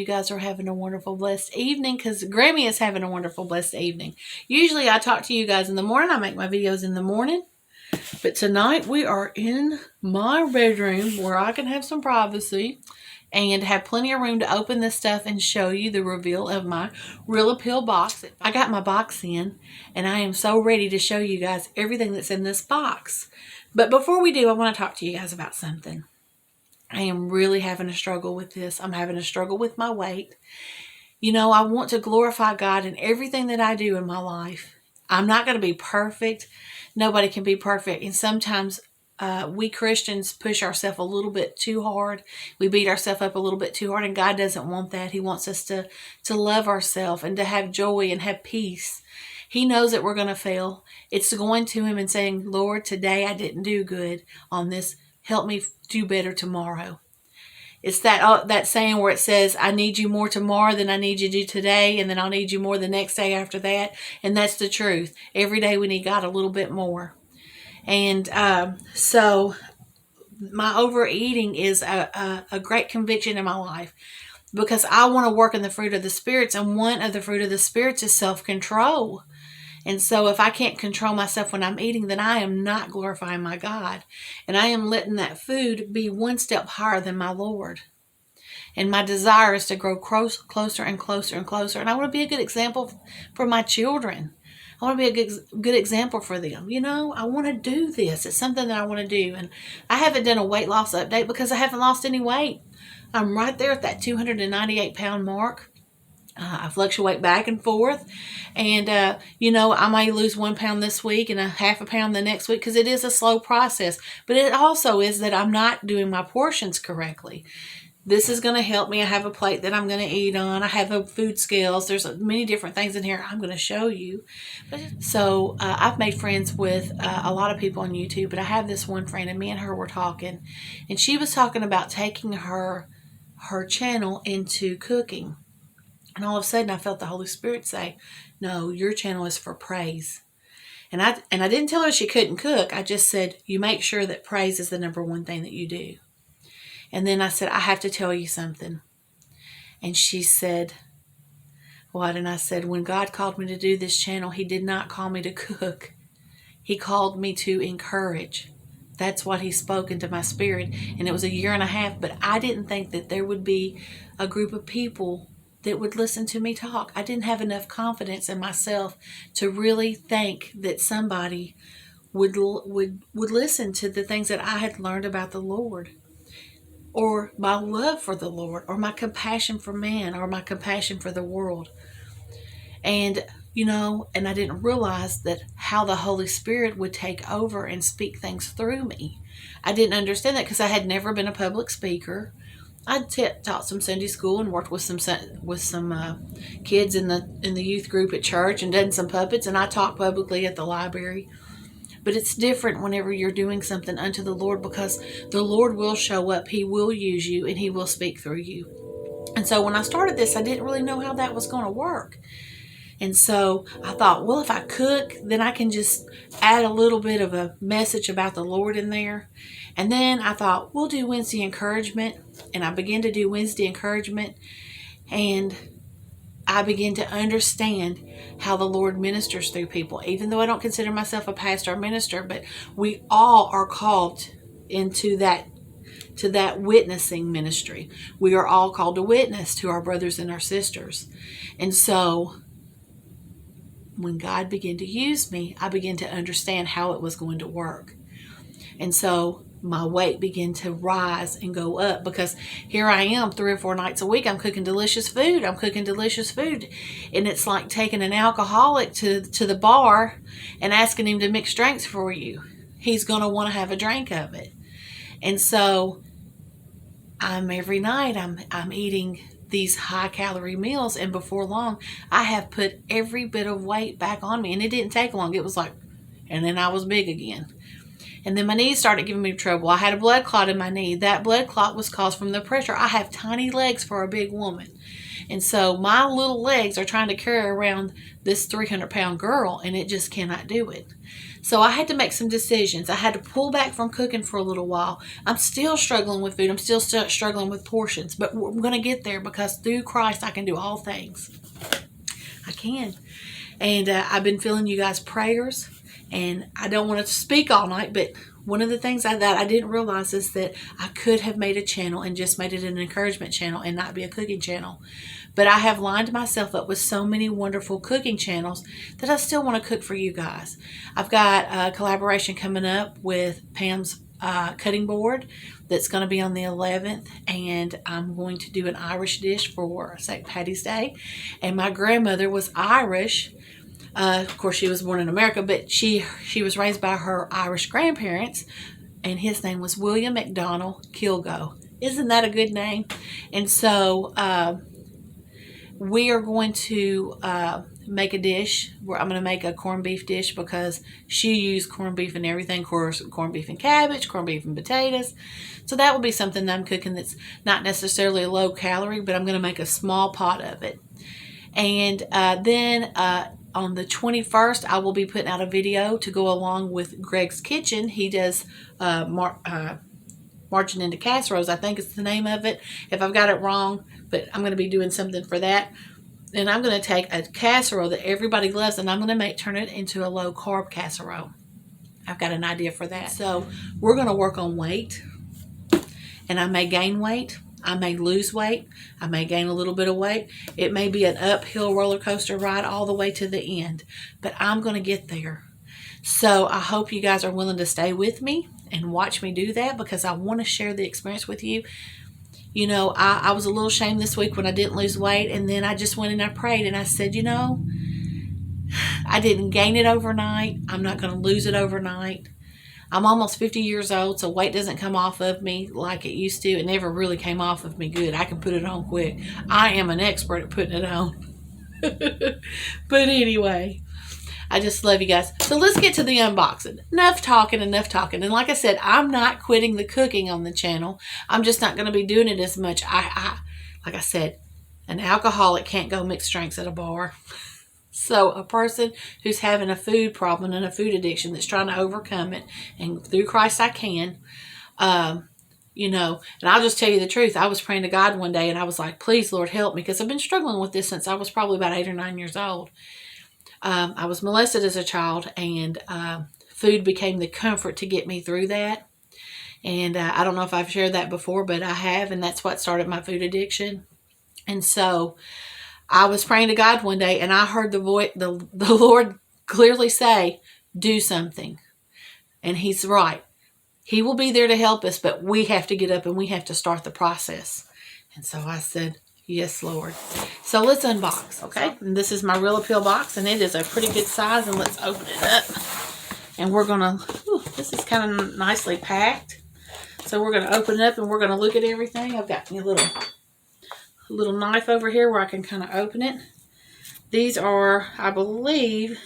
you guys are having a wonderful, blessed evening, because Grammie is having a wonderful, blessed evening. Usually I talk to you guys in the morning. I make my videos in the morning. But tonight we are in my bedroom where I can have some privacy and have plenty of room to open this stuff and show you the reveal of my Real Appeal box. I got my box in, and I am so ready to show you guys everything that's in this box. But before we do, I want to talk to you guys about something. I am really having a struggle with this. I'm having a struggle with my weight. You know, I want to glorify God in everything that I do in my life. I'm not going to be perfect. Nobody can be perfect. And sometimes we Christians push ourselves a little bit too hard. We beat ourselves up a little bit too hard, and God doesn't want that. He wants us to love ourselves and to have joy and have peace. He knows that we're going to fail. It's going to Him and saying, Lord, today I didn't do good on this. Help me do better tomorrow. It's that saying where it says, I need you more tomorrow than I need you to do today, and then I'll need you more the next day after that. And that's the truth. Every day we need God a little bit more. And so my overeating is a great conviction in my life, because I want to work in the fruit of the spirits, and one of the fruit of the spirits is self-control. And so if I can't control myself when I'm eating, then I am not glorifying my God. And I am letting that food be one step higher than my Lord. And my desire is to grow closer and closer and closer. And I want to be a good example for my children. I want to be a good example for them. You know, I want to do this. It's something that I want to do. And I haven't done a weight loss update because I haven't lost any weight. I'm right there at that 298 pound mark. I fluctuate back and forth, and you know, I may lose 1 pound this week and a half a pound the next week, because it is a slow process. But it also is that I'm not doing my portions correctly. This is going to help me. I have a plate that I'm going to eat on. I have a food scales. There's many different things in here I'm going to show you. So I've made friends with a lot of people on YouTube, but I have this one friend, and me and her were talking, and she was talking about taking her channel into cooking. And all of a sudden, I felt the Holy Spirit say, no, your channel is for praise. And I didn't tell her she couldn't cook. I just said, you make sure that praise is the number one thing that you do. And then I said, I have to tell you something. And she said, what? And I said, when God called me to do this channel, He did not call me to cook. He called me to encourage. That's what He spoke into my spirit. And it was 1.5 years, but I didn't think that there would be a group of people that would listen to me talk. I didn't have enough confidence in myself to really think that somebody would listen to the things that I had learned about the Lord, or my love for the Lord, or my compassion for man, or my compassion for the world. And you know, and I didn't realize that how the Holy Spirit would take over and speak things through me. I didn't understand that because I had never been a public speaker. I taught some Sunday school and worked with some kids in the youth group at church, and done some puppets, and I taught publicly at the library. But it's different whenever you're doing something unto the Lord, because the Lord will show up. He will use you, and He will speak through you. And so when I started this, I didn't really know how that was going to work. And so I thought, well, if I cook, then I can just add a little bit of a message about the Lord in there. And then I thought, we'll do Wednesday encouragement. And I began to do Wednesday encouragement. And I began to understand how the Lord ministers through people. Even though I don't consider myself a pastor or minister, but we all are called into that witnessing ministry. We are all called to witness to our brothers and our sisters. And so when God began to use me, I began to understand how it was going to work. And so my weight began to rise and go up, because here I am 3 or 4 nights a week. I'm cooking delicious food. And it's like taking an alcoholic to the bar and asking him to mix drinks for you. He's going to want to have a drink of it. And so every night I'm eating these high calorie meals, and before long I have put every bit of weight back on me, and it didn't take long. It was like, and then I was big again. And then my knees started giving me trouble. I had a blood clot in my knee. That blood clot was caused from the pressure. I have tiny legs for a big woman. And so my little legs are trying to carry around this 300-pound girl, and it just cannot do it. So I had to make some decisions. I had to pull back from cooking for a little while. I'm still struggling with food. I'm still struggling with portions, but I'm going to get there because through Christ I can do all things. I can. And I've been feeling you guys' prayers, and I don't want to speak all night, but one of the things that I didn't realize is that I could have made a channel and just made it an encouragement channel and not be a cooking channel. But I have lined myself up with so many wonderful cooking channels that I still want to cook for you guys. I've got a collaboration coming up with Pam's cutting board that's going to be on the 11th, and I'm going to do an Irish dish for St. Patty's Day. And my grandmother was Irish. Of course, she was born in America, but she was raised by her Irish grandparents, and his name was William McDonald Kilgo. Isn't that a good name? And so we are going to make a dish where I'm going to make a corned beef dish because she used corned beef and everything. Of course, corned beef and cabbage, corned beef and potatoes. So that will be something that I'm cooking that's not necessarily low calorie, but I'm going to make a small pot of it. And then on the 21st, I will be putting out a video to go along with Greg's Kitchen. He does marching into casseroles, I think is the name of it, if I've got it wrong, but I'm going to be doing something for that. And I'm going to take a casserole that everybody loves, and I'm going to turn it into a low carb casserole. I've got an idea for that. So we're going to work on weight, and I may gain weight, I may lose weight, I may gain a little bit of weight. It may be an uphill roller coaster ride all the way to the end, but I'm going to get there. So I hope you guys are willing to stay with me and watch me do that, because I want to share the experience with you. You know, I was a little ashamed this week when I didn't lose weight, and then I just went and I prayed and I said, you know, I didn't gain it overnight. I'm not going to lose it overnight. I'm almost 50 years old, so weight doesn't come off of me like it used to. It never really came off of me good. I can put it on quick. I am an expert at putting it on. But anyway, I just love you guys. So let's get to the unboxing. Enough talking. And like I said, I'm not quitting the cooking on the channel. I'm just not going to be doing it as much. Like I said, an alcoholic can't go mix drinks at a bar. So a person who's having a food problem and a food addiction that's trying to overcome it, and through Christ I can, you know, and I'll just tell you the truth. I was praying to God one day and I was like, please, Lord, help me, because I've been struggling with this since I was probably about 8 or 9 years old. I was molested as a child, and food became the comfort to get me through that. And I don't know if I've shared that before, but I have, and that's what started my food addiction. And so I was praying to God one day, and I heard the Lord clearly say, do something. And He's right. He will be there to help us, but we have to get up and we have to start the process. And so I said, yes, Lord. So let's unbox, okay? And this is my Real Appeal box, and it is a pretty good size, and let's open it up. And we're going to, this is kind of nicely packed. So we're going to open it up, and we're going to look at everything. I've got me a little knife over here where I can kind of open it. These are, I believe,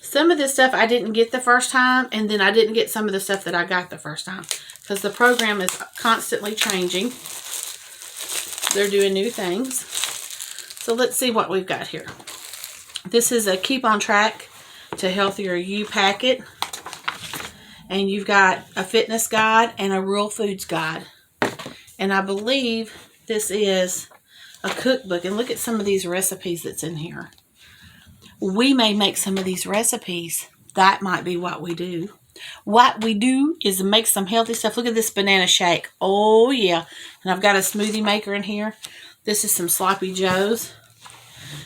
some of this stuff I didn't get the first time, and then I didn't get some of the stuff that I got the first time, because the program is constantly changing. They're doing new things. So let's see what we've got here. This is a Keep on Track to Healthier You packet. And you've got a fitness guide and a real foods guide. And I believe this is a cookbook. And look at some of these recipes that's in here. We may make some of these recipes. That might be what we do. What we do is make some healthy stuff. Look at this banana shake. Oh, yeah. And I've got a smoothie maker in here. This is some Sloppy Joes.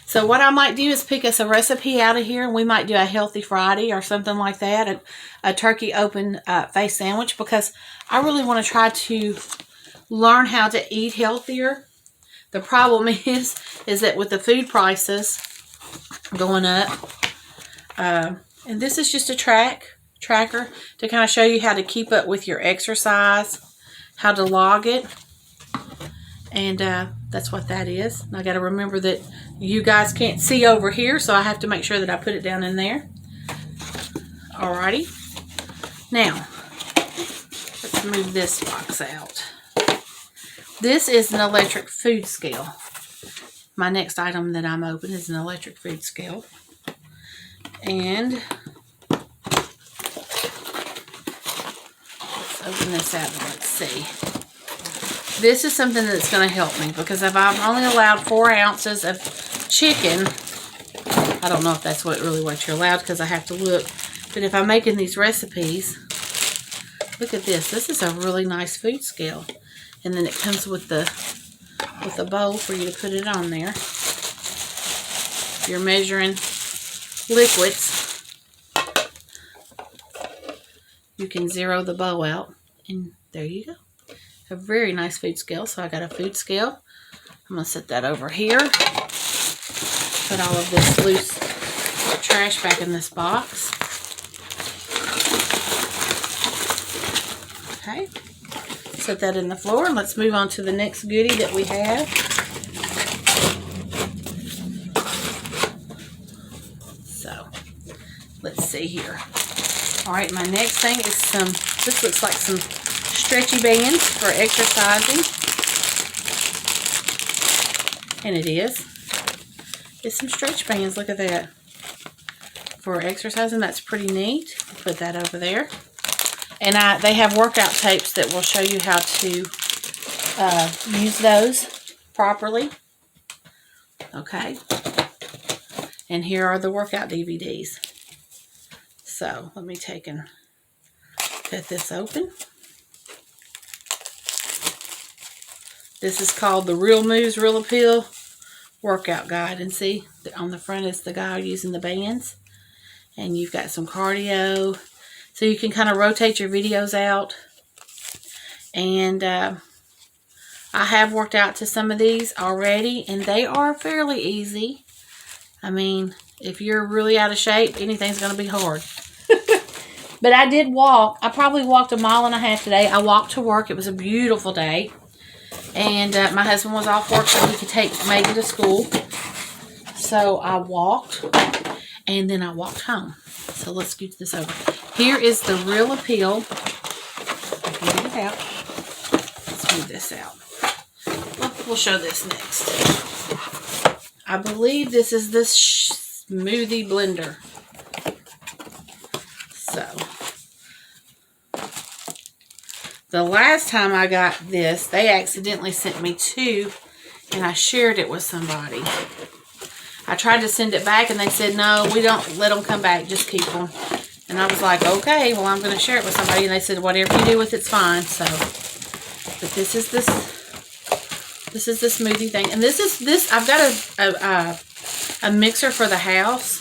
So what I might do is pick us a recipe out of here, and we might do a Healthy Friday or something like that, a turkey open face sandwich, because I really want to try to learn how to eat healthier. The problem is that with the food prices going up, and this is just a tracker to kind of show you how to keep up with your exercise, how to log it, and that's what that is. And I got to remember that you guys can't see over here, so I have to make sure that I put it down in there. Alrighty. Now, let's move this box out. This is an electric food scale. My next item that I'm opening is an electric food scale. And open this out and let's see. This is something that's going to help me because if I've only allowed 4 ounces of chicken, I don't know if that's what you're allowed because I have to look. But if I'm making these recipes, look at this. This is a really nice food scale. And then it comes with the bowl for you to put it on there. If you're measuring liquids, you can zero the bowl out. And there you go. A very nice food scale. So I got a food scale. I'm going to set that over here. Put all of this loose trash back in this box. Okay. Set that in the floor. And let's move on to the next goodie that we have. So, let's see here. Alright, my next thing is this looks like some stretchy bands for exercising. And it is. It's some stretch bands, look at that. For exercising, that's pretty neat. Put that over there. And they have workout tapes that will show you how to use those properly. Okay. And here are the workout DVDs. So, let me take and cut this open. This is called the Real Moves, Real Appeal Workout Guide. And see, on the front is the guy using the bands. And you've got some cardio. So you can kind of rotate your videos out. And I have worked out to some of these already. And they are fairly easy. I mean, if you're really out of shape, anything's going to be hard. But I did walk. I probably walked 1.5 miles today. I walked to work. It was a beautiful day. And my husband was off work so he could take Megan to school. So I walked. And then I walked home. So let's scoot this over. Here is the Real Appeal. Get it out. Let's move this out. We'll show this next. I believe this is the smoothie blender. So, the last time I got this, they accidentally sent me 2, and I shared it with somebody. I tried to send it back, and they said, no, we don't let them come back, just keep them. And I was like, okay, well, I'm going to share it with somebody, and they said, whatever you do with it's fine. So, but this is the smoothie thing, and I've got a mixer for the house.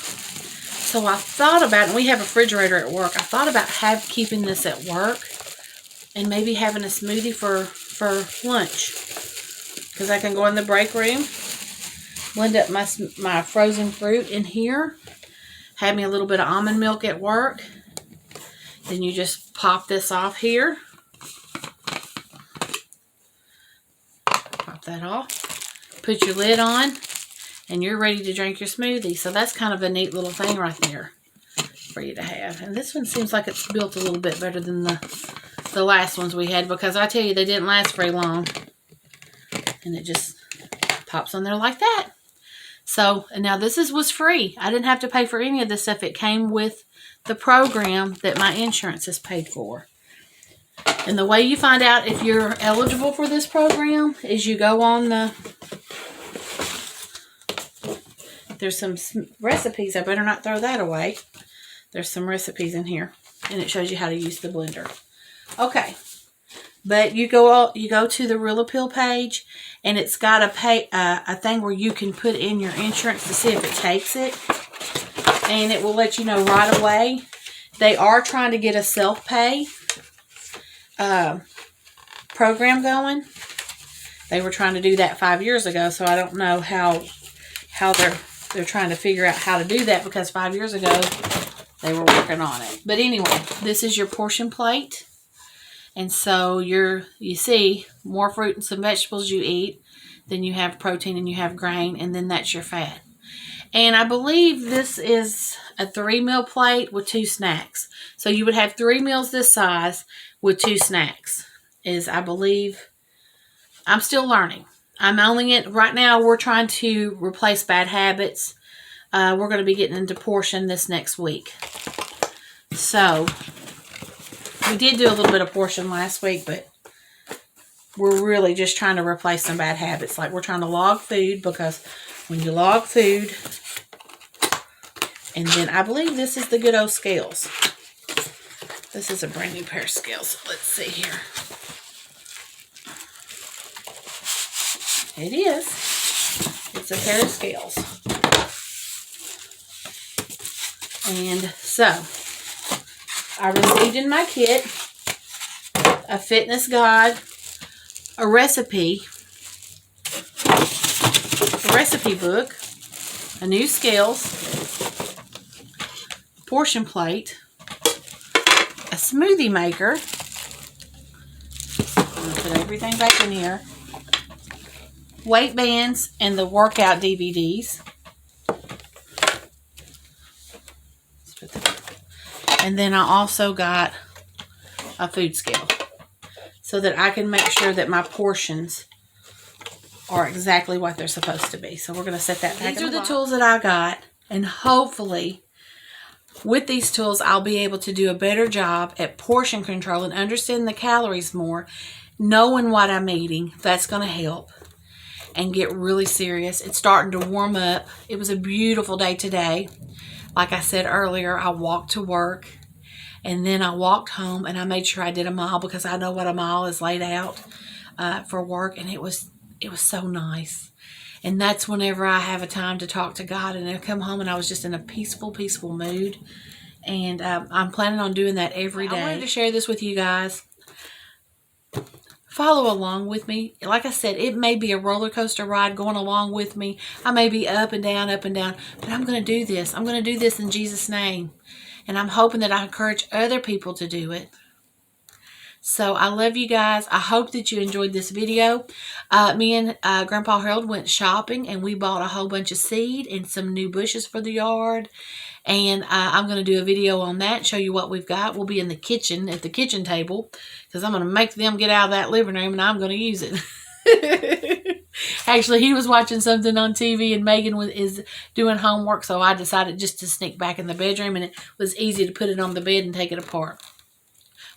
So I thought about, and we have a refrigerator at work. I thought about keeping this at work and maybe having a smoothie for lunch. Because I can go in the break room, blend up my frozen fruit in here, have me a little bit of almond milk at work. Then you just pop this off here. Pop that off. Put your lid on. And you're ready to drink your smoothie. So that's kind of a neat little thing right there for you to have. And this one seems like it's built a little bit better than the last ones we had. Because I tell you, they didn't last very long. And it just pops on there like that. So, and now this was free. I didn't have to pay for any of this stuff. It came with the program that my insurance is paid for. And the way you find out if you're eligible for this program is you go on the... There's some recipes. I better not throw that away. There's some recipes in here. And it shows you how to use the blender. Okay. But you go to the Real Appeal page. And it's got a thing where you can put in your insurance to see if it takes it. And it will let you know right away. They are trying to get a self-pay program going. They were trying to do that 5 years ago. So I don't know how they're trying to figure out how to do that because 5 years ago they were working on it. But anyway, this is your portion plate. And so you see more fruit and some vegetables you eat, then you have protein and you have grain, and then that's your fat. And I believe this is a 3-meal plate with 2 snacks. So you would have 3 meals this size with 2 snacks. I believe, I'm still learning. I'm owning it. Right now, we're trying to replace bad habits. We're going to be getting into portion this next week. So, We did do a little bit of portion last week, but we're really just trying to replace some bad habits. Like we're trying to log food, because when you log food, and then I believe this is the good old scales. This is a brand new pair of scales. Let's see here. It is. It's a pair of scales. And so, I received in my kit a fitness guide, a recipe book, a new scales, portion plate, a smoothie maker. I'm going to put everything back in here. Weight bands and the workout DVDs. And then I also got a food scale so that I can make sure that my portions are exactly what they're supposed to be. So we're going to set that back. These are the tools that I got, and hopefully with these tools I'll be able to do a better job at portion control and understand the calories more, knowing what I'm eating. That's going to help. And get really serious. It's starting to warm up. It was a beautiful day today. Like I said earlier, I walked to work, and then I walked home, and I made sure I did a mile, because I know what a mile is laid out for work, and it was so nice. And that's whenever I have a time to talk to God, and I come home and I was just in a peaceful mood. And I'm planning on doing that every day. I wanted to share this with you guys. Follow along with me. Like I said, it may be a roller coaster ride going along with me. I may be up and down, but I'm going to do this. I'm going to do this in Jesus' name. And I'm hoping that I encourage other people to do it. So I love you guys. I hope that you enjoyed this video. Me and Grandpa Harold went shopping, and we bought a whole bunch of seed and some new bushes for the yard. And I'm going to do a video on that and show you what we've got. We'll be in the kitchen, at the kitchen table, because I'm going to make them get out of that living room, and I'm going to use it. Actually, he was watching something on TV, and Megan is doing homework, so I decided just to sneak back in the bedroom, and it was easy to put it on the bed and take it apart.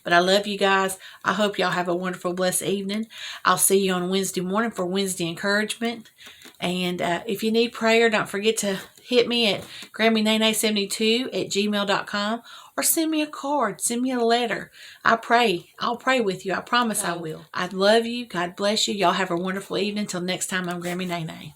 But I love you guys. I hope y'all have a wonderful, blessed evening. I'll see you on Wednesday morning for Wednesday encouragement. And if you need prayer, don't forget to hit me at GrammieNae72@gmail.com, or send me a card. Send me a letter. I'll pray with you. I promise I will. I love you. God bless you. Y'all have a wonderful evening. Until next time, I'm Grammie Nae Nae.